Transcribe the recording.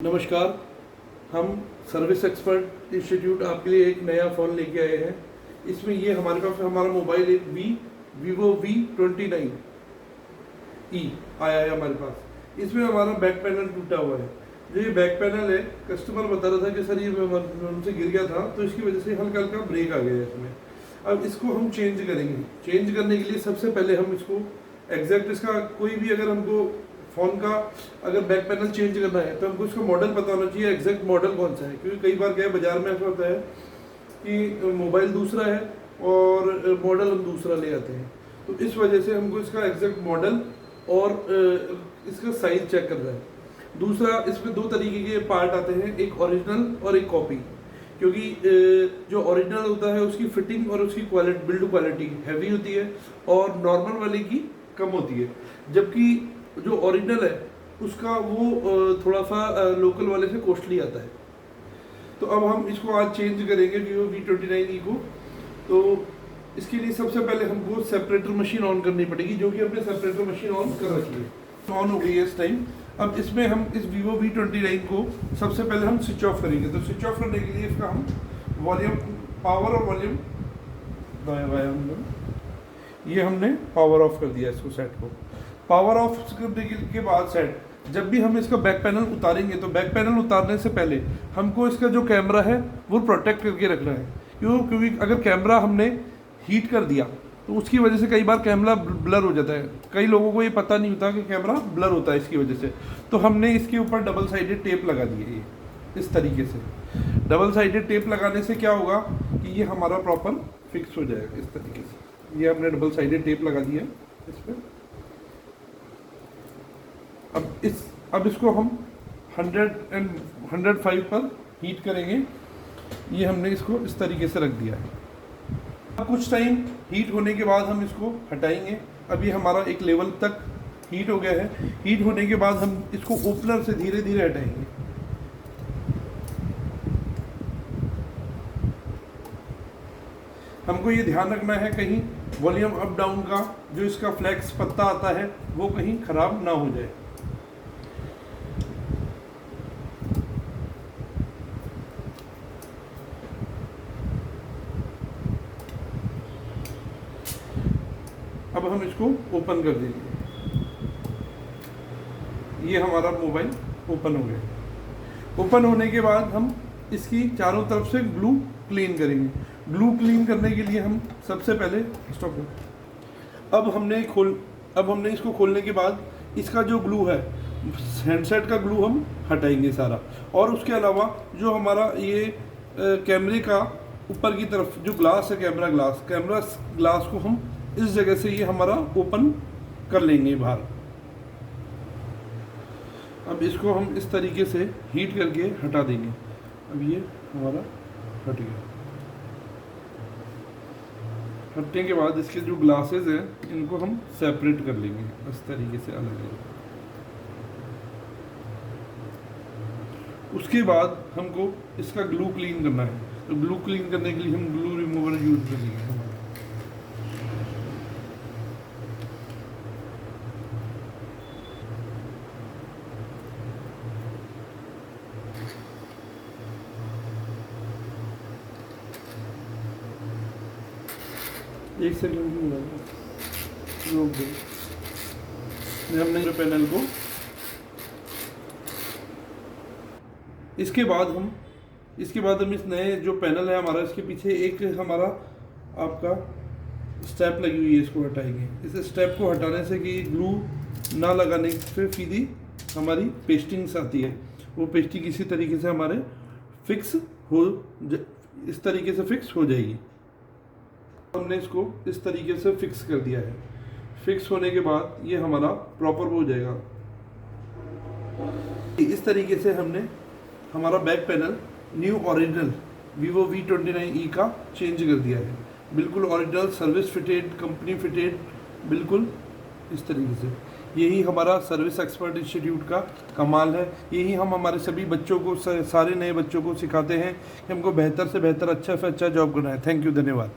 नमस्कार। हम service expert institute आपके लिए एक नया फ़ोन लेके आए हैं। इसमें ये हमारे पास हमारा मोबाइल एक वीवो V29 ई आया है हमारे पास। इसमें हमारा बैक पैनल टूटा हुआ है। जो ये बैक पैनल है, कस्टमर बता रहा था कि सर ये उनसे गिर गया था तो इसकी वजह से हल्का हल्का ब्रेक आ गया है इसमें। अब इसको हम चेंज करेंगे। चेंज करने के लिए सबसे पहले हम इसको एग्जैक्ट इसका कोई भी अगर हमको फ़ोन का अगर बैक पैनल चेंज करना है तो हमको इसका मॉडल पता होना चाहिए, एग्जैक्ट मॉडल कौन सा है। क्योंकि कई बार क्या है, बाजार में ऐसा होता है कि मोबाइल दूसरा है और मॉडल हम दूसरा ले आते हैं। तो इस वजह से हमको इसका एग्जैक्ट मॉडल और इसका साइज चेक करना है। दूसरा, इसमें दो तरीके के पार्ट आते हैं, एक ओरिजिनल और एक कॉपी। क्योंकि जो ओरिजिनल होता है उसकी फिटिंग और उसकी क्वालिटी, बिल्ड क्वालिटी हैवी होती है और नॉर्मल वाले की कम होती है। जबकि जो ओरिजिनल है उसका वो थोड़ा सा लोकल वाले से कॉस्टली आता है। तो अब हम इसको आज चेंज करेंगे वीवो V29e को। तो इसके लिए सबसे पहले हमको सेपरेटर मशीन ऑन करनी पड़ेगी, जो कि हमने सेपरेटर मशीन ऑन कर रखी है, ऑन हो गई है इस टाइम। अब इसमें हम इस वीवो V29 को सबसे पहले हम स्विच ऑफ करेंगे। तो स्विच ऑफ करने के लिए इसका हम वॉल्यूम, पावर और वॉल्यूम दबाया हमने, ये हमने पावर ऑफ कर दिया इसको, सेट को पावर ऑफ करने के बाद सेट। जब भी हम इसका बैक पैनल उतारेंगे तो बैक पैनल उतारने से पहले हमको इसका जो कैमरा है वो प्रोटेक्ट करके रखना है। क्योंकि अगर कैमरा हमने हीट कर दिया तो उसकी वजह से कई बार कैमरा ब्लर हो जाता है। कई लोगों को ये पता नहीं होता कि कैमरा ब्लर होता है इसकी वजह से। तो हमने इसके ऊपर डबल साइडेड टेप लगा दी है, ये इस तरीके से। डबल साइडेड टेप लगाने से क्या होगा कि ये हमारा प्रॉपर फिक्स हो जाएगा इस तरीके से। ये हमने डबल साइडेड टेप लगा दिया है इस पर। अब इसको हम 105 पर हीट करेंगे। ये हमने इसको इस तरीके से रख दिया है। अब कुछ टाइम हीट होने के बाद हम इसको हटाएंगे। अभी हमारा एक लेवल तक हीट हो गया है। हीट होने के बाद हम इसको ओपनर से धीरे धीरे हटाएंगे। हमको ये ध्यान रखना है कहीं वॉल्यूम अप डाउन का जो इसका फ्लैक्स पत्ता आता है वो कहीं खराब ना हो जाए। अब हम इसको ओपन कर देंगे। ये हमारा मोबाइल ओपन हो गया। ओपन होने के बाद हम इसकी चारों तरफ से ग्लू क्लीन करेंगे। ग्लू क्लीन करने के लिए हम सबसे पहले अब हमने इसको खोलने के बाद इसका जो ग्लू है, हैंडसेट का ग्लू हम हटाएंगे सारा। और उसके अलावा जो हमारा ये कैमरे का ऊपर की तरफ जो ग्लास है, कैमरा ग्लास को हम इस जगह से ये हमारा ओपन कर लेंगे बाहर। अब इसको हम इस तरीके से हीट करके हटा देंगे। अब ये हमारा हट गया। हटने के बाद इसके जो ग्लासेस हैं इनको हम सेपरेट कर लेंगे इस तरीके से अलग अलग। उसके बाद हमको इसका ग्लू क्लीन करना है। तो ग्लू क्लीन करने के लिए हम ग्लू रिमूवर यूज करेंगे। एक सेकंड रोक दो। हमने जो पैनल को इसके बाद हम इस नए जो पैनल है हमारा, इसके पीछे एक हमारा आपका स्टेप लगी हुई है, इसको हटाएंगे। इस स्टेप को हटाने से कि ग्लू ना लगाने से सीधी हमारी पेस्टिंग्स आती है, वो पेस्टिंग इसी तरीके से हमारे इस तरीके से फिक्स हो जाएगी। हमने इसको इस तरीके से फिक्स कर दिया है। फिक्स होने के बाद ये हमारा प्रॉपर हो जाएगा। इस तरीके से हमने हमारा back panel new original Vivo V29e का चेंज कर दिया है। बिल्कुल original, service fitted, company fitted, बिल्कुल इस तरीके से। यही हमारा सर्विस एक्सपर्ट इंस्टीट्यूट का कमाल है। यही हम हमारे सभी बच्चों को, सारे नए बच्चों को सिखाते हैं कि हमको बेहतर से बेहतर, अच्छा से अच्छा जॉब करना है। थैंक यू, धन्यवाद।